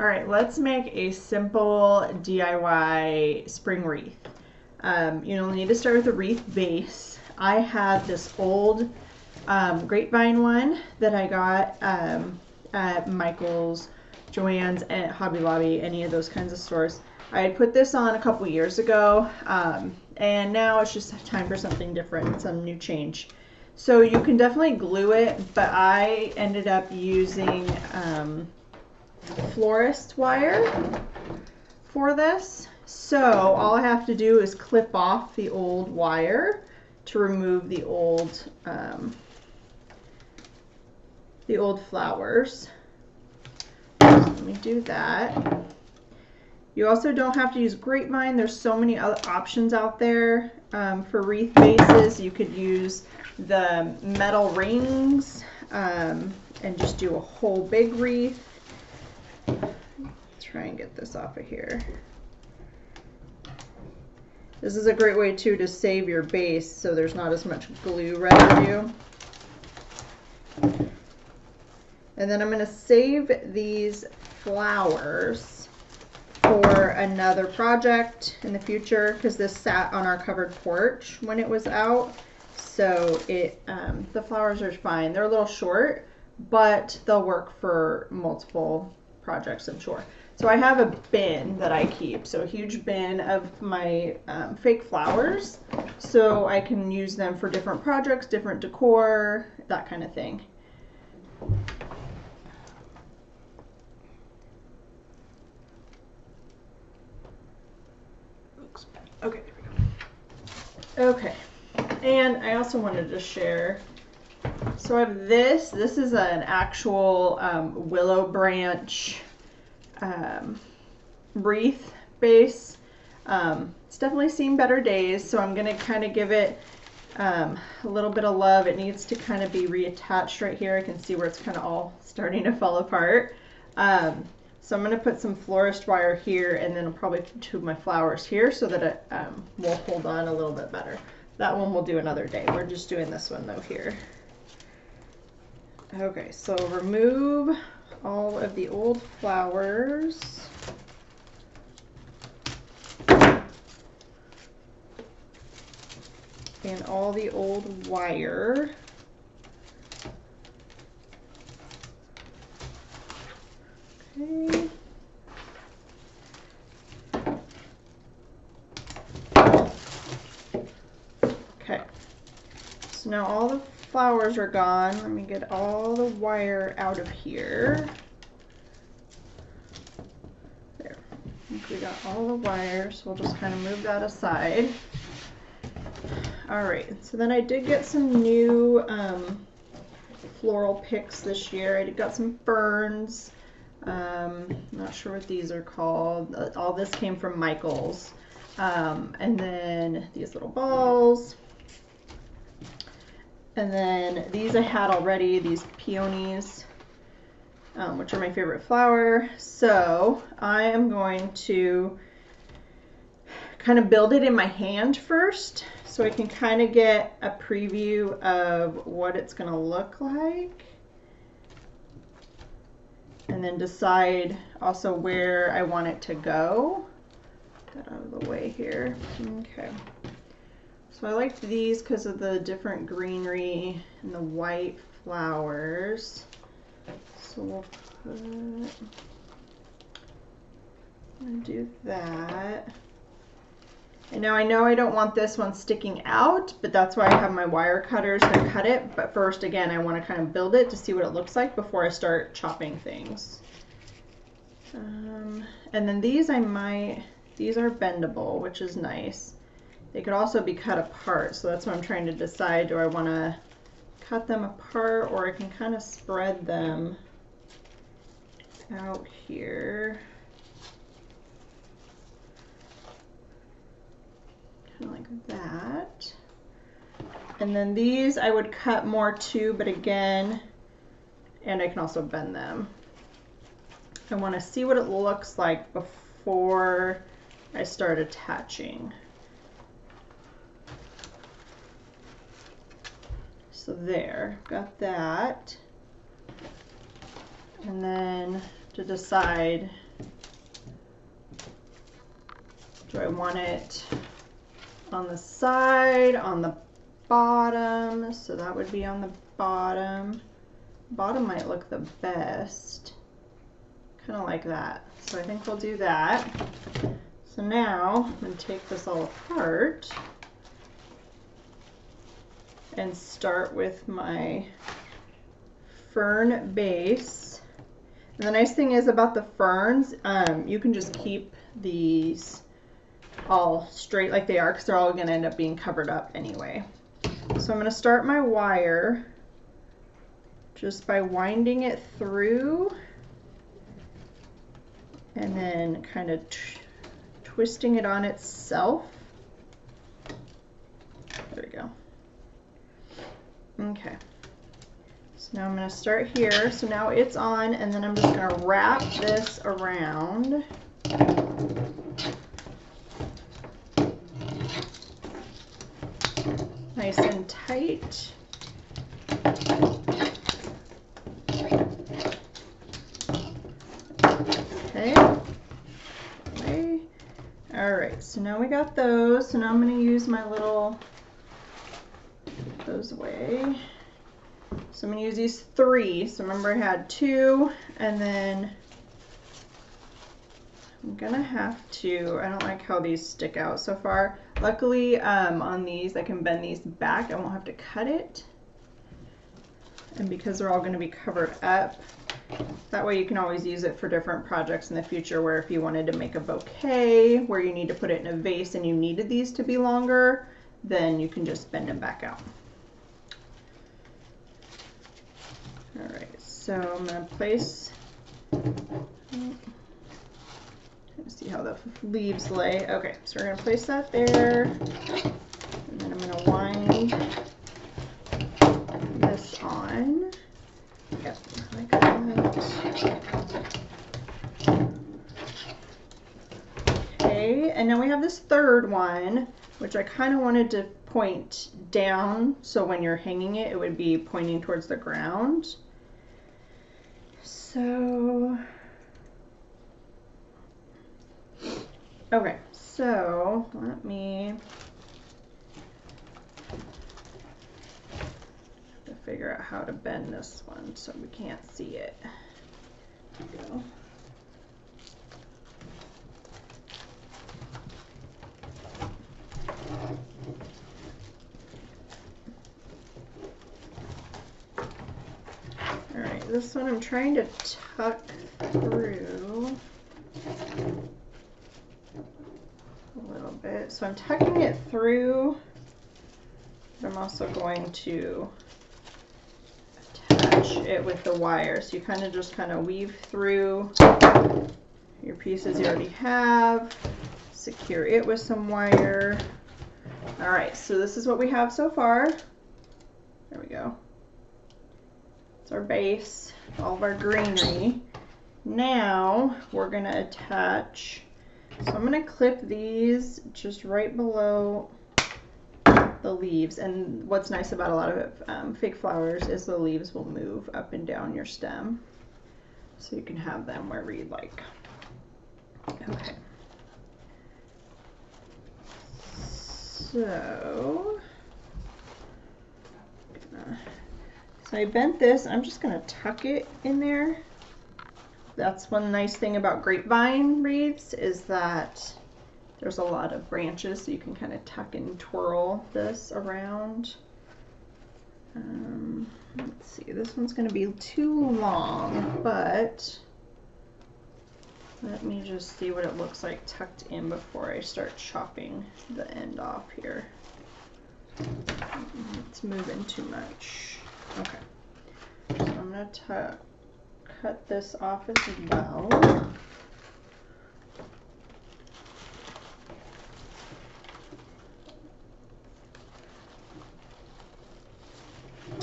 All right, let's make a simple DIY spring wreath. You'll need to start with a wreath base. I have this old grapevine one that I got at Michael's, Joann's, and Hobby Lobby, any of those kinds of stores. I had put this on a couple years ago, and now it's just time for something different, some new change. So you can definitely glue it, but I ended up using florist wire for this. So all I have to do is clip off the old wire to remove the old flowers. So let me do that. You also don't have to use grapevine. There's so many other options out there for wreath bases. You could use the metal rings and just do a whole big wreath. Try and get this off of here. This is a great way too to save your base so there's not as much glue residue. And then I'm going to save these flowers for another project in the future because this sat on our covered porch when it was out. So the flowers are fine. They're a little short, but they'll work for multiple projects, I'm sure. So I have a bin that I keep, so a huge bin of my fake flowers, so I can use them for different projects, different decor, that kind of thing. Okay, there we go. Okay, and I also wanted to share, so I have this is an actual willow branch wreath base. It's definitely seen better days, so I'm going to kind of give it a little bit of love. It needs to kind of be reattached right here. I can see where it's kind of all starting to fall apart. So I'm going to put some florist wire here, and then I'll probably put two of my flowers here so that it will hold on a little bit better. That one we'll do another day. We're just doing this one though here. Okay, so remove all of the old flowers. And all the old wire. Okay. Okay. So now all the flowers are gone. Let me get all the wire out of here. There. I think we got all the wires. We'll just kind of move that aside. All right, so then I did get some new floral picks this year. I got some ferns. Not sure what these are called. All this came from Michael's. And then these little balls. And then these I had already, these peonies, which are my favorite flower. So I am going to kind of build it in my hand first, so I can kind of get a preview of what it's going to look like, and then decide also where I want it to go. Get that out of the way here. Okay. So I liked these because of the different greenery and the white flowers. So we'll do that. And now I know I don't want this one sticking out, but that's why I have my wire cutters to cut it. But first, again, I want to kind of build it to see what it looks like before I start chopping things. And then these these are bendable, which is nice. They could also be cut apart, so that's what I'm trying to decide. Do I want to cut them apart, or I can kind of spread them out here? Like that. And then these I would cut more too, but again, and I can also bend them. I want to see what it looks like before I start attaching. So there, got that. And then to decide, do I want it on the side, on the bottom? So that would be on the bottom. Bottom might look the best, kind of like that. So I think we'll do that. So now I'm going to take this all apart and start with my fern base. And the nice thing is about the ferns, you can just keep these all straight like they are because they're all going to end up being covered up anyway. So I'm going to start my wire just by winding it through and then kind of twisting it on itself. There we go. Okay. So now I'm going to start here. So now it's on, and then I'm just going to wrap this around. Nice and tight. Okay. All right, so now we got those. So now I'm going to use my little, put those away. So I'm going to use these 3. So remember I had 2, and then I'm going to have to, I don't like how these stick out so far. Luckily on these I can bend these back. I won't have to cut it. And because they're all going to be covered up, that way you can always use it for different projects in the future, where if you wanted to make a bouquet where you need to put it in a vase and you needed these to be longer, then you can just bend them back out. All right, so I'm going to place, let's see how the leaves lay. Okay, so we're going to place that there, and then I'm going to wind this on. Yep, like that. Okay, and now we have this 3rd one, which I kind of wanted to point down, so when you're hanging it, it would be pointing towards the ground. So, okay, so let me figure out how to bend this one so we can't see it. There we go. All right, this one I'm trying to tuck through a little bit. So I'm tucking it through, but I'm also going to attach it with the wire. So you kind of weave through your pieces you already have, secure it with some wire. All right, so this is what we have so far. There we go. It's our base, all of our greenery. Now we're going to attach, so I'm going to clip these just right below the leaves. And what's nice about a lot of fake flowers is the leaves will move up and down your stem, so you can have them wherever you'd like. Okay. So I bent this. I'm just going to tuck it in there. That's one nice thing about grapevine wreaths, is that there's a lot of branches, so you can kind of tuck and twirl this around. Let's see, this one's going to be too long, but let me just see what it looks like tucked in before I start chopping the end off here. It's moving too much. Okay, so I'm going to cut this off as well.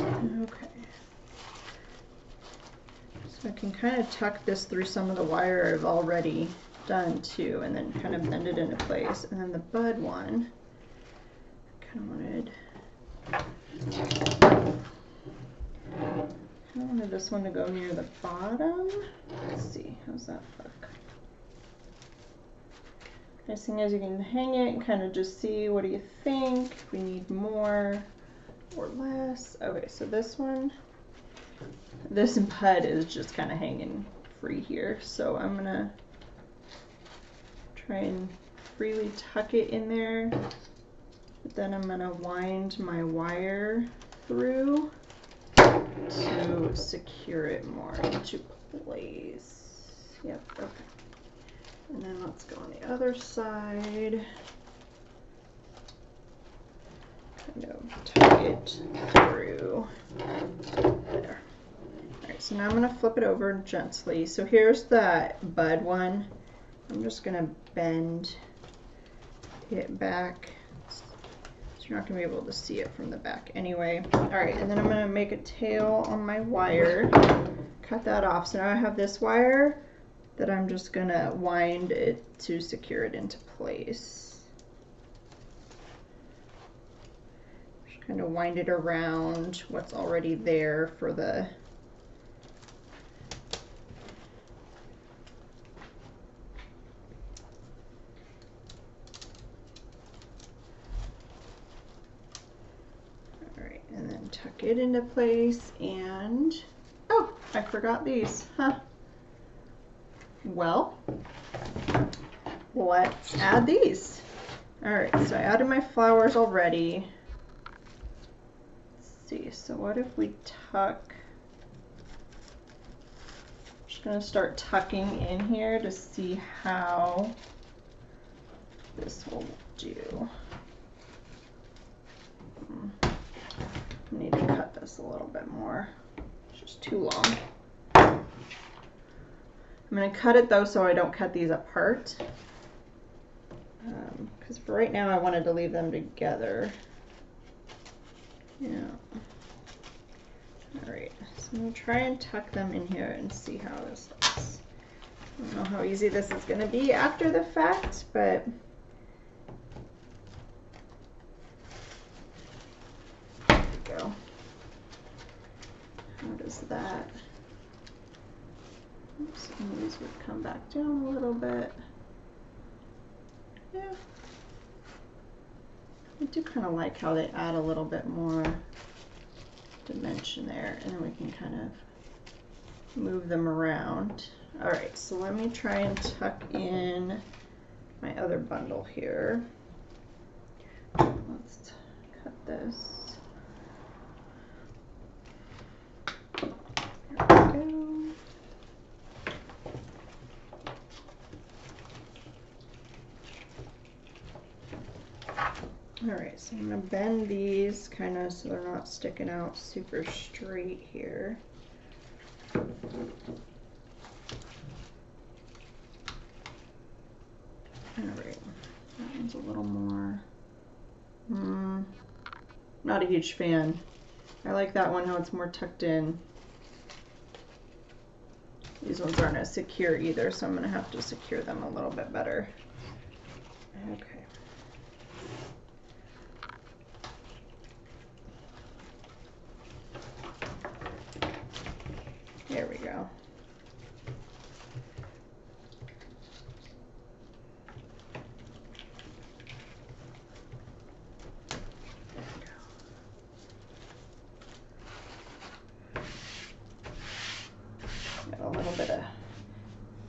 Okay. So I can kind of tuck this through some of the wire I've already done too, and then kind of bend it into place. And then the bud one, I kind of wanted, I wanted this one to go near the bottom. Let's see, how's that look? Nice thing is you can hang it and kind of just see, what do you think? If we need more or less. Okay, so this one, this bud is just kind of hanging free here. So I'm gonna try and freely tuck it in there. But then I'm gonna wind my wire through to secure it more into place. Yep, okay. And then let's go on the other side. Kind of tuck it through there. Alright, so now I'm going to flip it over gently. So here's that bud one. I'm just going to bend it back. So you're not going to be able to see it from the back anyway. Alright, and then I'm going to make a tail on my wire. Cut that off. So now I have this wire that I'm just going to wind it to secure it into place. Just kind of wind it around what's already there for the alright, and then tuck it into place, and oh, I forgot these, huh? Well, let's add these. Alright, so I added my flowers already. Let's see, so what if we tuck, I'm just going to start tucking in here to see how this will do. I need to cut this a little bit more. It's just too long. I'm going to cut it though so I don't cut these apart. Because for right now I wanted to leave them together. Yeah. Alright, so I'm going to try and tuck them in here and see how this looks. I don't know how easy this is going to be after the fact, but there we go. How does that? Oops, and these would come back down a little bit. Yeah. I do kind of like how they add a little bit more dimension there, and then we can kind of move them around. Alright, so let me try and tuck in my other bundle here. Let's cut this. There we go. Alright, so I'm going to bend these kind of so they're not sticking out super straight here. Alright, that one's a little more, not a huge fan. I like that one how it's more tucked in. These ones aren't as secure either, so I'm going to have to secure them a little bit better. Okay. There we go. Got a little bit of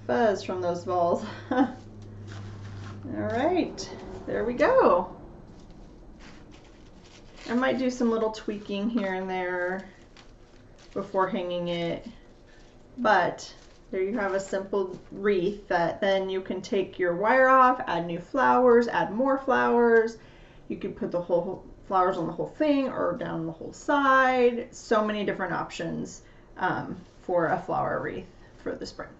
fuzz from those balls. All right, there we go. I might do some little tweaking here and there before hanging it, but there you have a simple wreath that then you can take your wire off, add new flowers, add more flowers. You could put the whole flowers on the whole thing or down the whole side. So many different options for a flower wreath for the spring.